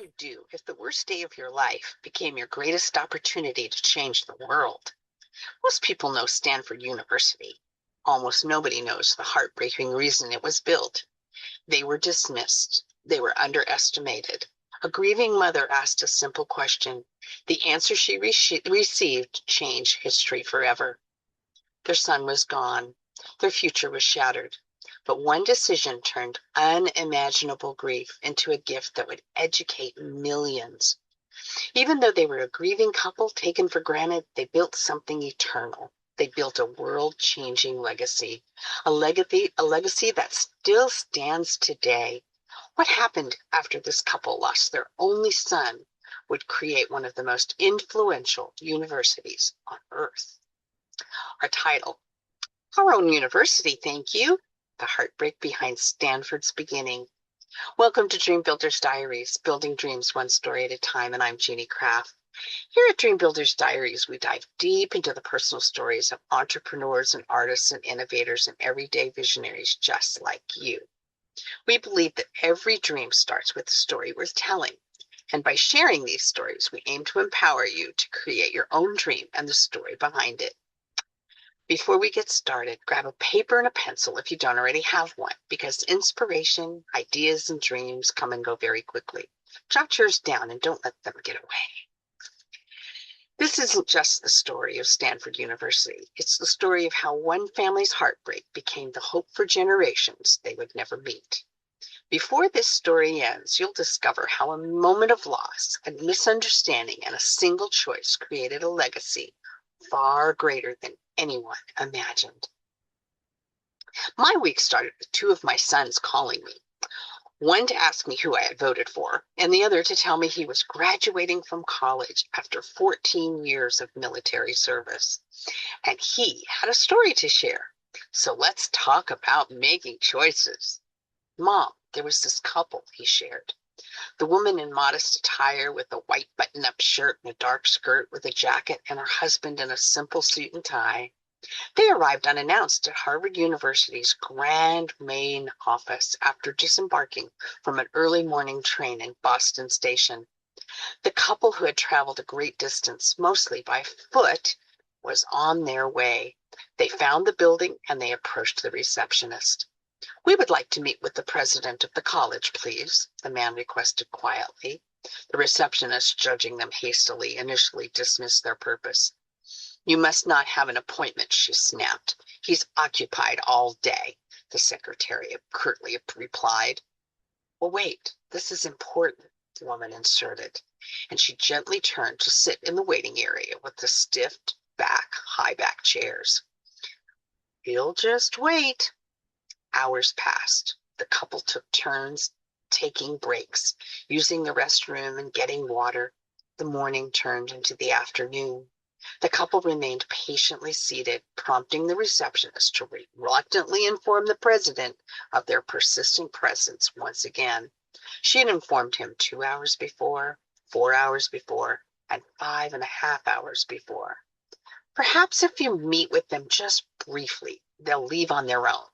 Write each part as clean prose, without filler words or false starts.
You do if the worst day of your life became your greatest opportunity to change the world? Most people know Stanford University. Almost nobody knows the heartbreaking reason it was built. They were dismissed. They were underestimated. A grieving mother asked a simple question. The answer she received changed history forever. Their son was gone. Their future was shattered. But one decision turned unimaginable grief into a gift that would educate millions. Even though they were a grieving couple taken for granted, they built something eternal. They built a world-changing legacy, a legacy that still stands today. What happened after this couple lost their only son would create one of the most influential universities on earth? Our title, Our Own University, Thank You, The Heartbreak Behind Stanford's Beginning. Welcome to Dream Builders Diaries, building dreams one story at a time, and I'm Jeannie Craft. Here at Dream Builders Diaries, we dive deep into the personal stories of entrepreneurs and artists and innovators and everyday visionaries just like you. We believe that every dream starts with a story worth telling. And by sharing these stories, we aim to empower you to create your own dream and the story behind it. Before we get started, grab a paper and a pencil if you don't already have one, because inspiration, ideas, and dreams come and go very quickly. Jot yours down and don't let them get away. This isn't just the story of Stanford University. It's the story of how one family's heartbreak became the hope for generations they would never meet. Before this story ends, you'll discover how a moment of loss, a misunderstanding, and a single choice created a legacy far greater than anyone imagined. My week started with two of my sons calling me, one to ask me who I had voted for, and the other to tell me he was graduating from college after 14 years of military service. And he had a story to share. So let's talk about making choices. Mom, there was this couple, he shared. The woman in modest attire with a white button-up shirt and a dark skirt with a jacket, and her husband in a simple suit and tie. They arrived unannounced at Harvard University's grand main office after disembarking from an early morning train in Boston Station. The couple, who had traveled a great distance, mostly by foot, was on their way. They found the building and they approached the receptionist. "We would like to meet with the president of the college, please," the man requested quietly. The receptionist, judging them hastily, initially dismissed their purpose. "You must not have an appointment," she snapped. "He's occupied all day," the secretary curtly replied. "Well, wait, this is important," the woman inserted, and she gently turned to sit in the waiting area with the stiff high back chairs. "You'll just wait." Hours passed. The couple took turns taking breaks, using the restroom and getting water. The morning turned into the afternoon. The couple remained patiently seated, prompting the receptionist to reluctantly inform the president of their persistent presence once again. She had informed him 2 hours before, 4 hours before, and 5.5 hours before. "Perhaps if you meet with them just briefly, they'll leave on their own.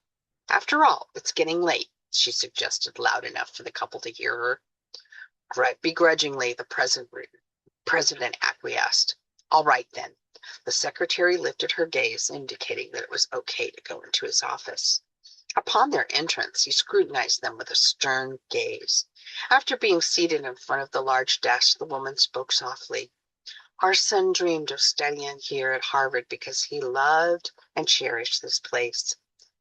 After all, it's getting late," she suggested loud enough for the couple to hear her. Begrudgingly, the president acquiesced. "All right, then." The secretary lifted her gaze, indicating that it was okay to go into his office. Upon their entrance, he scrutinized them with a stern gaze. After being seated in front of the large desk, the woman spoke softly. "Our son dreamed of studying here at Harvard because he loved and cherished this place.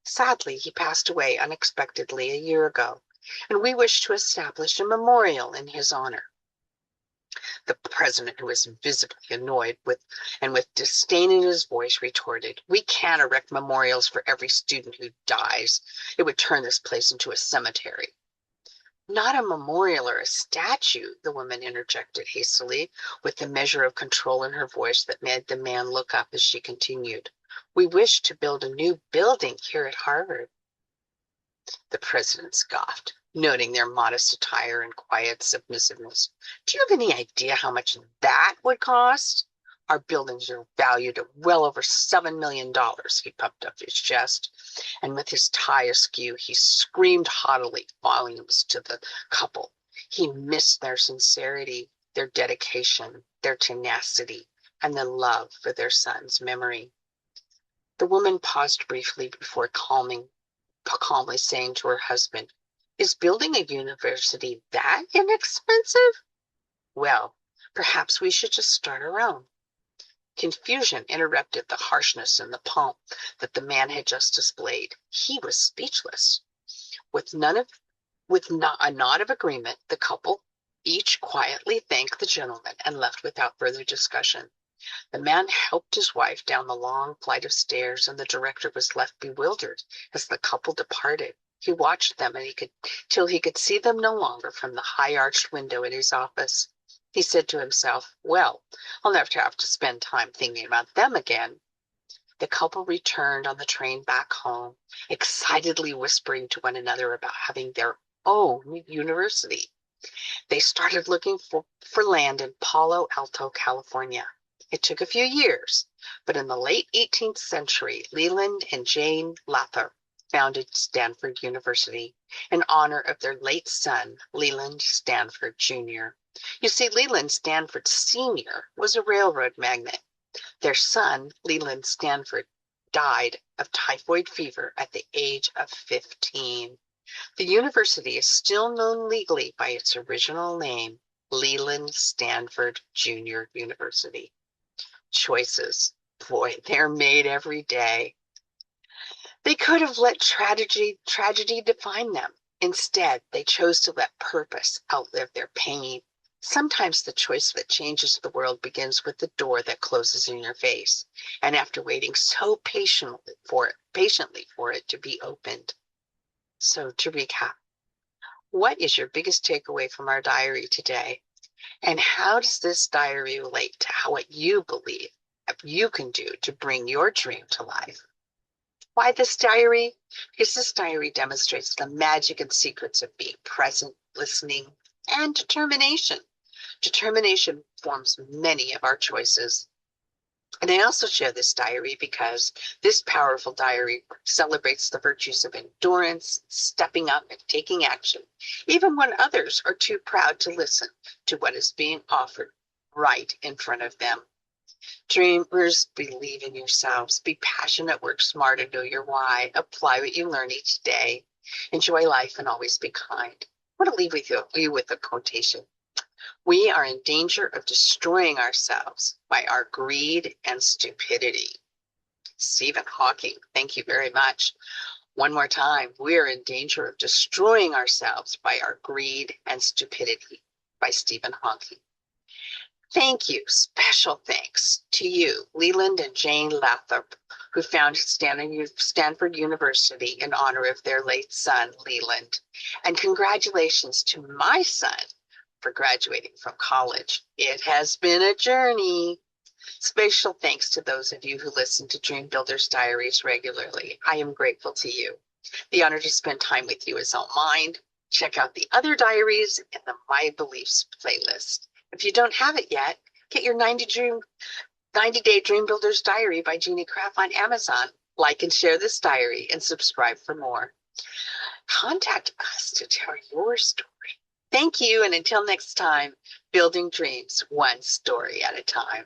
Sadly, he passed away unexpectedly a year ago, and we wish to establish a memorial in his honor." The president, who was visibly annoyed with disdain in his voice, retorted, "We can't erect memorials for every student who dies. It would turn this place into a cemetery." "Not a memorial or a statue," the woman interjected hastily, with the measure of control in her voice that made the man look up as she continued. "We wish to build a new building here at Harvard." The president scoffed, noting their modest attire and quiet submissiveness. "Do you have any idea how much that would cost? Our buildings are valued at well over $7 million. He puffed up his chest, and with his tie askew, he screamed haughtily volumes to the couple. He missed their sincerity, their dedication, their tenacity, and the love for their son's memory. The woman paused briefly before calmly saying to her husband, "Is building a university that inexpensive? Well, perhaps we should just start our own." Confusion interrupted the harshness in the palm that the man had just displayed. He was speechless. With not a nod of agreement, the couple each quietly thanked the gentleman and left without further discussion. The man helped his wife down the long flight of stairs, and the director was left bewildered as the couple departed. He watched them till he could see them no longer from the high arched window in his office. He said to himself, "Well, I'll never have to spend time thinking about them again." The couple returned on the train back home, excitedly whispering to one another about having their own university. They started looking for land in Palo Alto, California. It took a few years, but in the late 18th century, Leland and Jane Lathrop founded Stanford University in honor of their late son, Leland Stanford Jr. You see, Leland Stanford Sr. was a railroad magnate. Their son, Leland Stanford, died of typhoid fever at the age of 15. The university is still known legally by its original name, Leland Stanford Jr. University. Choices, boy, they're made every day. They could have let tragedy define them. Instead, they chose to let purpose outlive their pain. Sometimes the choice that changes the world begins with the door that closes in your face, and after waiting so patiently for it to be opened. So to recap, what is your biggest takeaway from our diary today? And how does this diary relate to what you believe you can do to bring your dream to life? Why this diary? Because this diary demonstrates the magic and secrets of being present, listening, and determination. Determination forms many of our choices. And I also share this diary because this powerful diary celebrates the virtues of endurance, stepping up and taking action, even when others are too proud to listen to what is being offered right in front of them. Dreamers, believe in yourselves, be passionate, work smart, and know your why. Apply what you learn each day. Enjoy life and always be kind. I want to leave you with a quotation. We are in danger of destroying ourselves by our greed and stupidity. Stephen Hawking, thank you very much. One more time, we are in danger of destroying ourselves by our greed and stupidity, by Stephen Hawking. Thank you, special thanks to you, Leland and Jane Lathrop, who founded Stanford University in honor of their late son, Leland. And congratulations to my son for graduating from college. It has been a journey. Special thanks to those of you who listen to Dream Builders Diaries regularly. I am grateful to you. The honor to spend time with you is all mine. Check out the other diaries in the My Beliefs playlist. If you don't have it yet, get your 90-Day Dream Builders Diary by Jeannie Craft on Amazon. Like and share this diary and subscribe for more. Contact us to tell your story. Thank you, and until next time, building dreams one story at a time.